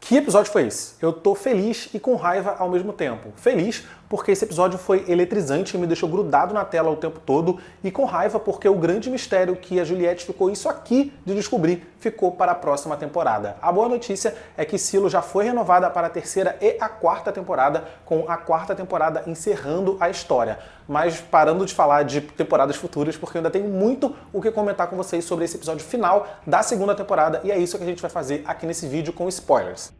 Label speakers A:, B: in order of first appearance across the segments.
A: Que episódio foi esse? Eu tô feliz e com raiva ao mesmo tempo. Feliz porque esse episódio foi eletrizante e me deixou grudado na tela o tempo todo, e com raiva porque o grande mistério que a Juliette ficou isso aqui de descobrir ficou para a próxima temporada. A boa notícia é que Silo já foi renovada para a terceira e a quarta temporada, com a quarta temporada encerrando a história. Mas parando de falar de temporadas futuras, porque eu ainda tenho muito o que comentar com vocês sobre esse episódio final da segunda temporada, e é isso que a gente vai fazer aqui nesse vídeo com spoilers.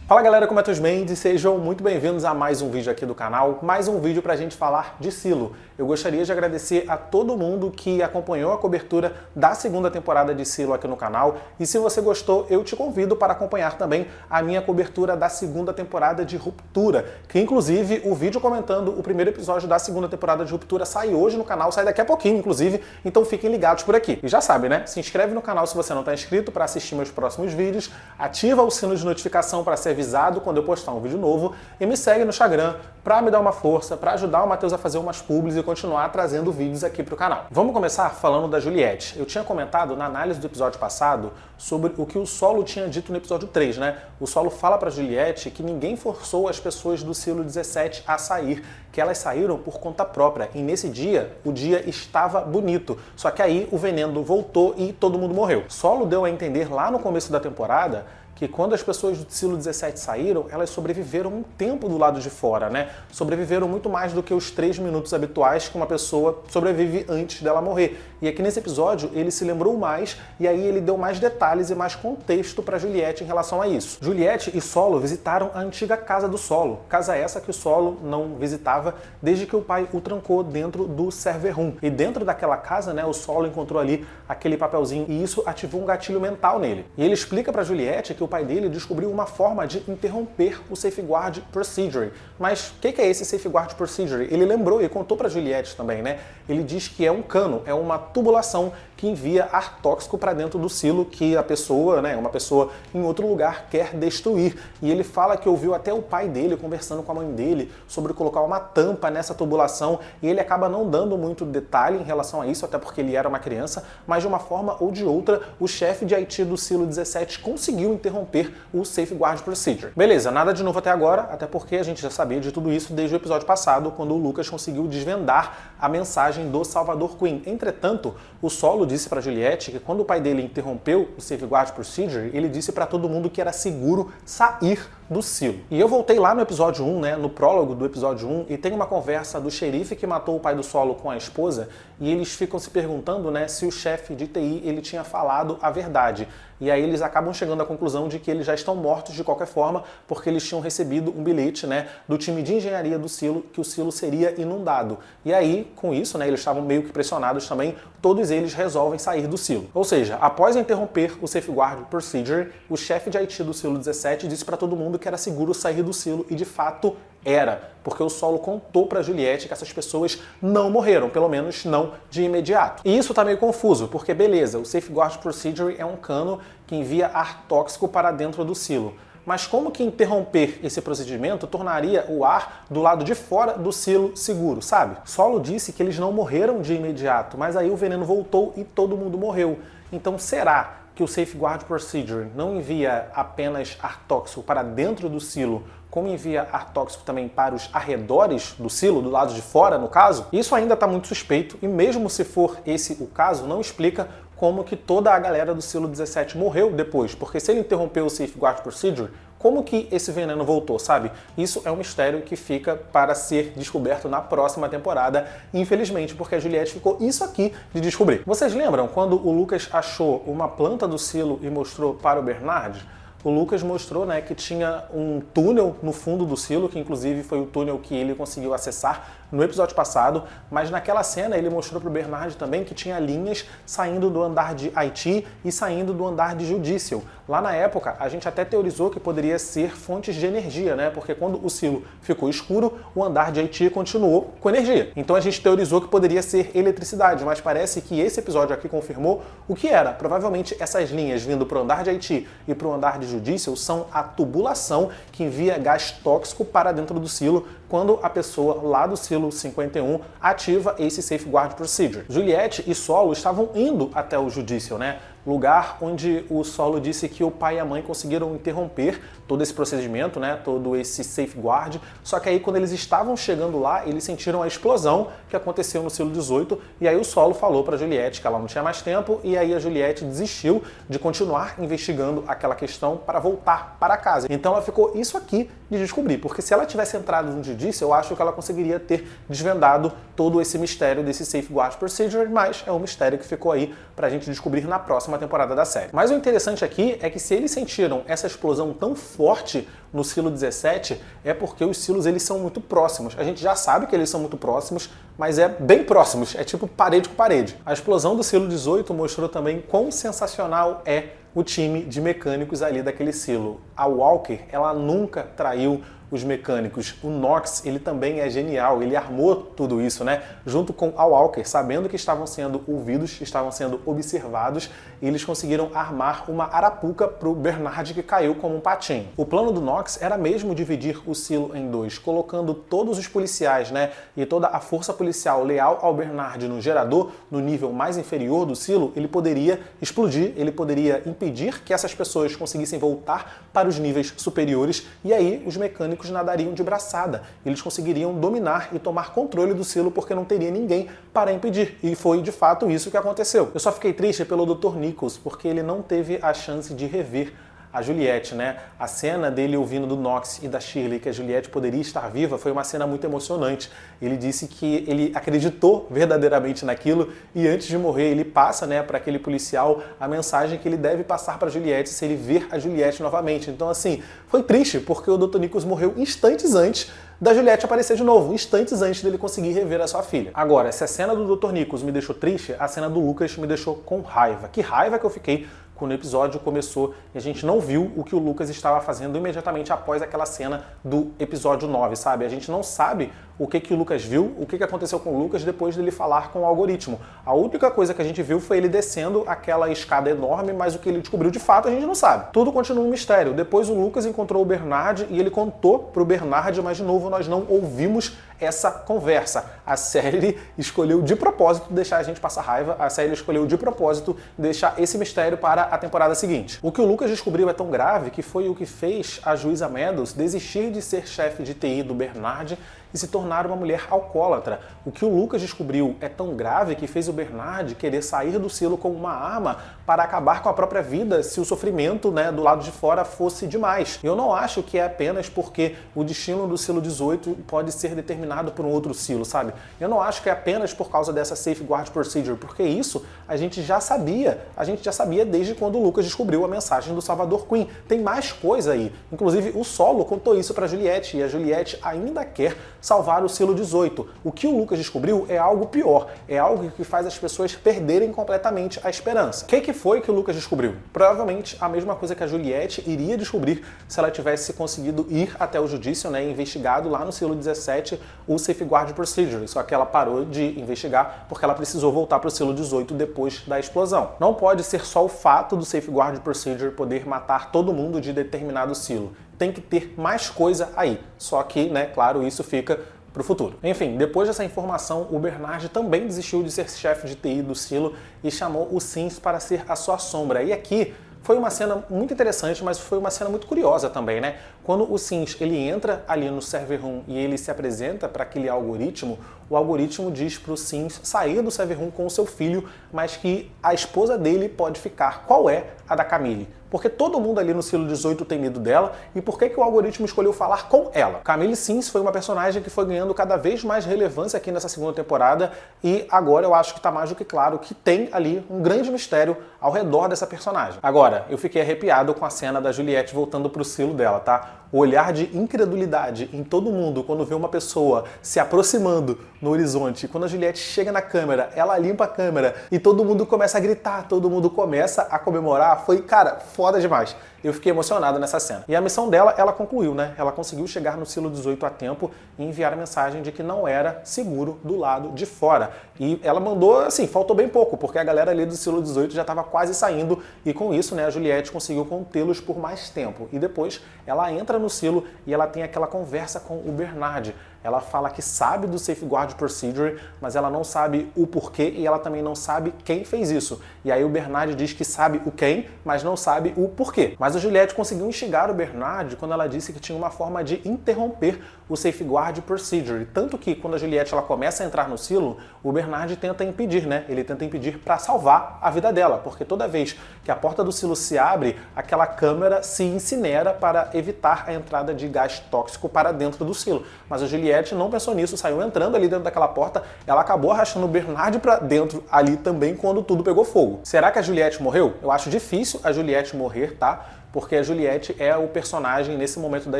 A: Fala galera, como é Matheus Mendes? Sejam muito bem-vindos a mais um vídeo aqui do canal, mais um vídeo pra gente falar de Silo. Eu gostaria de agradecer a todo mundo que acompanhou a cobertura da segunda temporada de Silo aqui no canal, e se você gostou, eu te convido para acompanhar também a minha cobertura da segunda temporada de Ruptura, que inclusive o vídeo comentando o primeiro episódio da segunda temporada de Ruptura sai hoje no canal, sai daqui a pouquinho inclusive, então fiquem ligados por aqui. E já sabe, né? Se inscreve no canal se você não está inscrito para assistir meus próximos vídeos, ativa o sino de notificação para ser avisado quando eu postar um vídeo novo e me segue no Instagram para me dar uma força, para ajudar o Matheus a fazer umas publis e continuar trazendo vídeos aqui pro canal. Vamos começar falando da Juliette. Eu tinha comentado na análise do episódio passado sobre o que o Solo tinha dito no episódio 3, né? O Solo fala pra Juliette que ninguém forçou as pessoas do Silo 17 a sair, que elas saíram por conta própria. E nesse dia, o dia estava bonito. Só que aí o veneno voltou e todo mundo morreu. Solo deu a entender lá no começo da temporada que quando as pessoas do Silo 17 saíram, elas sobreviveram um tempo do lado de fora, né? Sobreviveram muito mais do que os 3 minutos habituais que uma pessoa sobrevive antes dela morrer. E aqui nesse episódio, ele se lembrou mais, e aí ele deu mais detalhes e mais contexto para Juliette em relação a isso. Juliette e Solo visitaram a antiga casa do Solo, casa essa que o Solo não visitava desde que o pai o trancou dentro do server room. E dentro daquela casa, né, o Solo encontrou ali aquele papelzinho, e isso ativou um gatilho mental nele. E ele explica para Juliette que o pai dele descobriu uma forma de interromper o Safeguard Procedure. Mas o que é esse Safeguard Procedure? Ele lembrou e contou para Juliette também, né? Ele diz que é um cano, é uma tubulação que envia ar tóxico para dentro do silo que a pessoa, né, uma pessoa em outro lugar quer destruir. E ele fala que ouviu até o pai dele conversando com a mãe dele sobre colocar uma tampa nessa tubulação, e ele acaba não dando muito detalhe em relação a isso, até porque ele era uma criança, mas de uma forma ou de outra, o chefe de IT do Silo 17 conseguiu interromper o Safeguard Procedure. Beleza, nada de novo até agora, até porque a gente já sabia de tudo isso desde o episódio passado, quando o Lucas conseguiu desvendar a mensagem do Salvador Queen. Entretanto, o Solo disse para Juliette que quando o pai dele interrompeu o Safeguard Procedure, ele disse para todo mundo que era seguro sair do silo. E eu voltei lá no episódio 1, né, no prólogo do episódio 1, e tem uma conversa do xerife que matou o pai do Solo com a esposa, e eles ficam se perguntando, né, se o chefe de TI ele tinha falado a verdade. E aí eles acabam chegando à conclusão de que eles já estão mortos de qualquer forma, porque eles tinham recebido um bilhete, né, do time de engenharia do silo, que o silo seria inundado. E aí, com isso, né, eles estavam meio que pressionados também, todos eles resolvem sair do silo. Ou seja, após interromper o Safeguard Procedure, o chefe de IT do Silo 17 disse para todo mundo que era seguro sair do silo, e de fato era, porque o Solo contou pra Juliette que essas pessoas não morreram, pelo menos não de imediato. E isso tá meio confuso, porque beleza, o Safeguard Procedure é um cano que envia ar tóxico para dentro do silo. Mas como que interromper esse procedimento tornaria o ar do lado de fora do silo seguro, sabe? Solo disse que eles não morreram de imediato, mas aí o veneno voltou e todo mundo morreu. Então será que o Safeguard Procedure não envia apenas ar tóxico para dentro do silo, como envia ar tóxico também para os arredores do silo, do lado de fora, no caso? Isso ainda está muito suspeito, e mesmo se for esse o caso, não explica como que toda a galera do Silo 17 morreu depois, porque se ele interrompeu o Safeguard Procedure, como que esse veneno voltou, sabe? Isso é um mistério que fica para ser descoberto na próxima temporada, infelizmente, porque a Juliette ficou isso aqui de descobrir. Vocês lembram quando o Lucas achou uma planta do silo e mostrou para o Bernard? O Lucas mostrou, né, que tinha um túnel no fundo do silo, que inclusive foi o túnel que ele conseguiu acessar no episódio passado, mas naquela cena ele mostrou para o Bernard também que tinha linhas saindo do andar de IT e saindo do andar de Judicial. Lá na época, a gente até teorizou que poderia ser fontes de energia, né? Porque quando o silo ficou escuro, o andar de IT continuou com energia. Então a gente teorizou que poderia ser eletricidade, mas parece que esse episódio aqui confirmou o que era. Provavelmente essas linhas vindo para o andar de IT e para o andar de Judicial são a tubulação que envia gás tóxico para dentro do silo quando a pessoa lá do silo 51 ativa esse Safeguard Procedure. Juliette e Solo estavam indo até o Judicial, né? lugar onde o Solo disse que o pai e a mãe conseguiram interromper todo esse procedimento, né, todo esse safeguard, só que aí quando eles estavam chegando lá, eles sentiram a explosão que aconteceu no Silo 18, e aí o Solo falou para Juliette que ela não tinha mais tempo, e aí a Juliette desistiu de continuar investigando aquela questão para voltar para casa. Então ela ficou isso aqui de descobrir, porque se ela tivesse entrado no judice, eu acho que ela conseguiria ter desvendado todo esse mistério desse safeguard procedure, mas é um mistério que ficou aí pra gente descobrir na próxima temporada da série. Mas o interessante aqui é que se eles sentiram essa explosão tão forte no Silo 17, é porque os silos eles são muito próximos. A gente já sabe que eles são muito próximos, mas é bem próximos, é tipo parede com parede. A explosão do Silo 18 mostrou também quão sensacional é o time de mecânicos ali daquele silo. A Walker, ela nunca traiu os mecânicos. O Knox, ele também é genial, ele armou tudo isso, né? Junto com a Walker, sabendo que estavam sendo ouvidos, estavam sendo observados, e eles conseguiram armar uma arapuca pro Bernard que caiu como um patinho. O plano do Knox era mesmo dividir o silo em dois, colocando todos os policiais, né, e toda a força policial leal ao Bernard no gerador, no nível mais inferior do silo, ele poderia explodir, ele poderia impedir que essas pessoas conseguissem voltar para os níveis superiores, e aí os mecânicos nadariam de braçada. Eles conseguiriam dominar e tomar controle do silo porque não teria ninguém para impedir. E foi de fato isso que aconteceu. Eu só fiquei triste pelo Dr. Nichols porque ele não teve a chance de rever a Juliette, né? A cena dele ouvindo do Knox e da Shirley que a Juliette poderia estar viva foi uma cena muito emocionante. Ele disse que ele acreditou verdadeiramente naquilo e antes de morrer ele passa, né, para aquele policial a mensagem que ele deve passar para a Juliette se ele ver a Juliette novamente. Então, assim, foi triste porque o Dr. Nichols morreu instantes antes da Juliette aparecer de novo, instantes antes dele conseguir rever a sua filha. Agora, se a cena do Dr. Nichols me deixou triste, a cena do Lucas me deixou com raiva. Que raiva que eu fiquei quando o episódio começou e a gente não viu o que o Lucas estava fazendo imediatamente após aquela cena do episódio 9, sabe? A gente não sabe o que o Lucas viu, o que aconteceu com o Lucas depois dele falar com o algoritmo. A única coisa que a gente viu foi ele descendo aquela escada enorme, mas o que ele descobriu de fato a gente não sabe. Tudo continua um mistério. Depois o Lucas encontrou o Bernard e ele contou pro Bernard, mas de novo nós não ouvimos essa conversa. A série escolheu de propósito deixar a gente passar raiva, a série escolheu de propósito deixar esse mistério para a temporada seguinte. O que o Lucas descobriu é tão grave que foi o que fez a juíza Meadows desistir de ser chefe de TI do Bernard e se tornar uma mulher alcoólatra. O que o Lucas descobriu é tão grave que fez o Bernard querer sair do silo com uma arma para acabar com a própria vida se o sofrimento, né, do lado de fora fosse demais. Eu não acho que é apenas porque o destino do silo 18 pode ser determinado por um outro silo, sabe? Eu não acho que é apenas por causa dessa safeguard procedure, porque isso a gente já sabia. A gente já sabia desde quando o Lucas descobriu a mensagem do Salvador Queen. Tem mais coisa aí. Inclusive o Solo contou isso para Juliette e a Juliette ainda quer salvar o silo 18. O que o Lucas descobriu é algo pior, é algo que faz as pessoas perderem completamente a esperança. O que foi que o Lucas descobriu? Provavelmente a mesma coisa que a Juliette iria descobrir se ela tivesse conseguido ir até o judício, né, investigado lá no silo 17 o Safeguard Procedure, só que ela parou de investigar porque ela precisou voltar para o silo 18 depois da explosão. Não pode ser só o fato do Safeguard Procedure poder matar todo mundo de determinado silo. Tem que ter mais coisa aí. Só que, né, claro, isso fica para o futuro. Enfim, depois dessa informação, o Bernard também desistiu de ser chefe de TI do silo e chamou o Sims para ser a sua sombra. E aqui foi uma cena muito interessante, mas foi uma cena muito curiosa também, né? Quando o Sims ele entra ali no server room e ele se apresenta para aquele algoritmo, o algoritmo diz para o Sims sair do server room com o seu filho, mas que a esposa dele pode ficar. Qual é a da Camille? Porque todo mundo ali no silo 18 tem medo dela, e por que o algoritmo escolheu falar com ela? Camille Sims foi uma personagem que foi ganhando cada vez mais relevância aqui nessa segunda temporada, e agora eu acho que tá mais do que claro que tem ali um grande mistério ao redor dessa personagem. Agora, eu fiquei arrepiado com a cena da Juliette voltando pro silo dela, tá? O olhar de incredulidade em todo mundo quando vê uma pessoa se aproximando no horizonte. Quando a Juliette chega na câmera, ela limpa a câmera e todo mundo começa a gritar, todo mundo começa a comemorar. Foi, cara, foda demais. Eu fiquei emocionado nessa cena. E a missão dela, ela concluiu, né? Ela conseguiu chegar no silo 18 a tempo e enviar a mensagem de que não era seguro do lado de fora. E ela mandou, assim, faltou bem pouco, porque a galera ali do silo 18 já estava quase saindo e com isso, né, a Juliette conseguiu contê-los por mais tempo. E depois ela entra no silo e ela tem aquela conversa com o Bernard. Ela fala que sabe do Safeguard Procedure, mas ela não sabe o porquê e ela também não sabe quem fez isso. E aí o Bernard diz que sabe o quem, mas não sabe o porquê. Mas a Juliette conseguiu instigar o Bernard quando ela disse que tinha uma forma de interromper o Safeguard Procedure. Tanto que quando a Juliette ela começa a entrar no silo, o Bernard tenta impedir, né? Ele tenta impedir para salvar a vida dela, porque toda vez que a porta do silo se abre, aquela câmera se incinera para evitar a entrada de gás tóxico para dentro do silo. Mas a Juliette não pensou nisso, saiu entrando ali dentro daquela porta, ela acabou arrastando o Bernard para dentro ali também quando tudo pegou fogo. Será que a Juliette morreu? Eu acho difícil a Juliette morrer, tá? Porque a Juliette é o personagem nesse momento da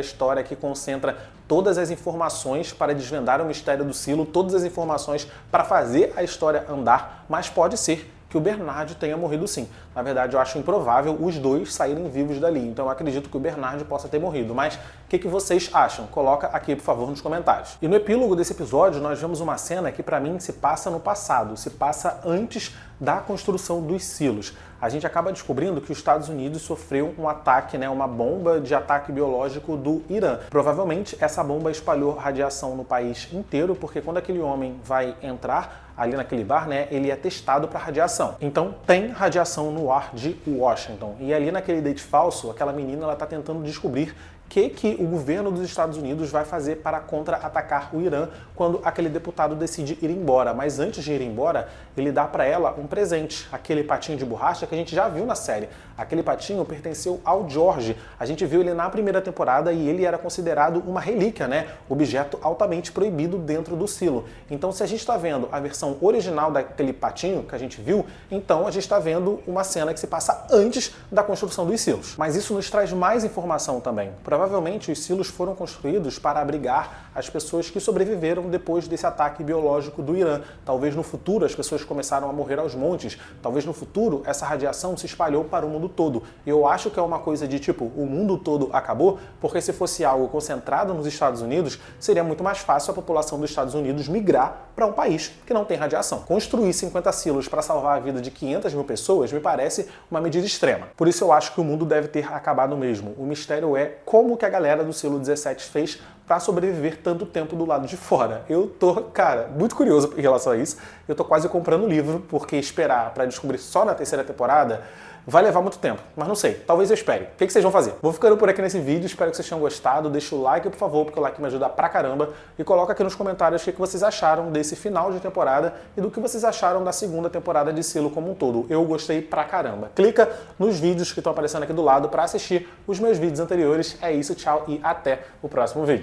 A: história que concentra todas as informações para desvendar o mistério do silo, todas as informações para fazer a história andar, mas pode ser que o Bernard tenha morrido sim. Na verdade, eu acho improvável os dois saírem vivos dali, então eu acredito que o Bernard possa ter morrido. Mas o que vocês acham? Coloca aqui, por favor, nos comentários. E no epílogo desse episódio, nós vemos uma cena que, para mim, se passa no passado, se passa antes da construção dos silos. A gente acaba descobrindo que os Estados Unidos sofreu um ataque, né, uma bomba de ataque biológico do Irã. Provavelmente essa bomba espalhou radiação no país inteiro, porque quando aquele homem vai entrar ali naquele bar, né, ele é testado para radiação. Então tem radiação no ar de Washington. E ali naquele date falso, aquela menina ela está tentando descobrir o que o governo dos Estados Unidos vai fazer para contra-atacar o Irã quando aquele deputado decide ir embora. Mas antes de ir embora, ele dá para ela um presente, aquele patinho de borracha que a gente já viu na série. Aquele patinho pertenceu ao George. A gente viu ele na primeira temporada e ele era considerado uma relíquia, né? Objeto altamente proibido dentro do silo. Então, se a gente está vendo a versão original daquele patinho que a gente viu, então a gente está vendo uma cena que se passa antes da construção dos silos. Mas isso nos traz mais informação também. Provavelmente os silos foram construídos para abrigar as pessoas que sobreviveram depois desse ataque biológico do Irã. Talvez no futuro as pessoas começaram a morrer aos montes. Talvez no futuro essa radiação se espalhou para o mundo todo. Eu acho que é uma coisa de tipo, o mundo todo acabou, porque se fosse algo concentrado nos Estados Unidos, seria muito mais fácil a população dos Estados Unidos migrar para um país que não tem radiação. Construir 50 silos para salvar a vida de 500 mil pessoas me parece uma medida extrema. Por isso eu acho que o mundo deve ter acabado mesmo. O mistério é como que a galera do silo 17 fez para sobreviver tanto tempo do lado de fora. Eu tô, cara, muito curioso em relação a isso. Eu tô quase comprando o livro, porque esperar para descobrir só na terceira temporada vai levar muito tempo, mas não sei, talvez eu espere. O que vocês vão fazer? Vou ficando por aqui nesse vídeo, espero que vocês tenham gostado. Deixa o like, por favor, porque o like me ajuda pra caramba. E coloca aqui nos comentários o que vocês acharam desse final de temporada e do que vocês acharam da segunda temporada de Silo como um todo. Eu gostei pra caramba. Clica nos vídeos que estão aparecendo aqui do lado pra assistir os meus vídeos anteriores. É isso, tchau e até o próximo vídeo.